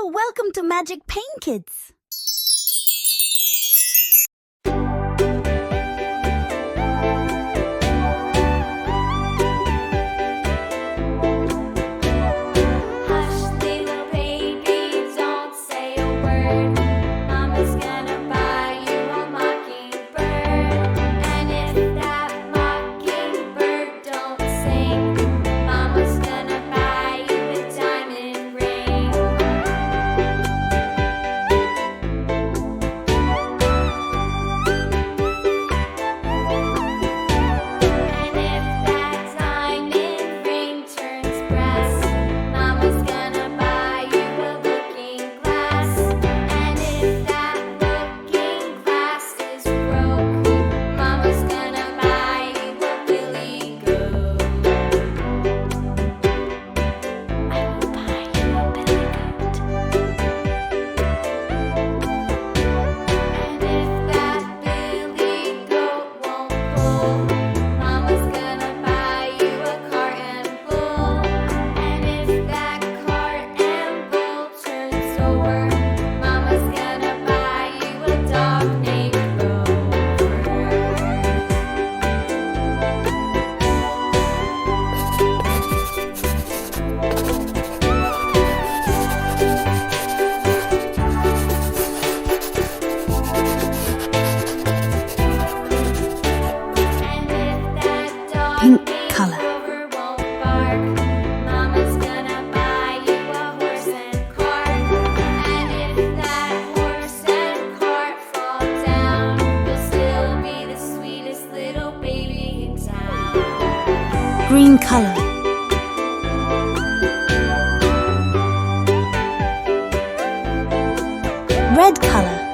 Hello, welcome to Magic Paint Kids. Hush, little baby, don't say a word. Mama's gonna buy you a mockingbird. And if that mockingbird don't sing, Mama's gonna buy you a diamond ring. And if that diamond ring turns brass, Mama's gonna buy you a looking glass. And if that looking glass is broke, Mama's gonna buy you a billy goat. I will buy you a billy goat. And if that billy goat won't pull, Mama's gonna buy you a cart and bull. And if that cart and bull turns over, Mama's gonna buy you a dog named Rover. And if that dog Pink named color. Rover won't bark, Mama's gonna buy you a horse and cart. And if that horse and cart fall down, you'll still be the sweetest little baby in town. Green color. Red color.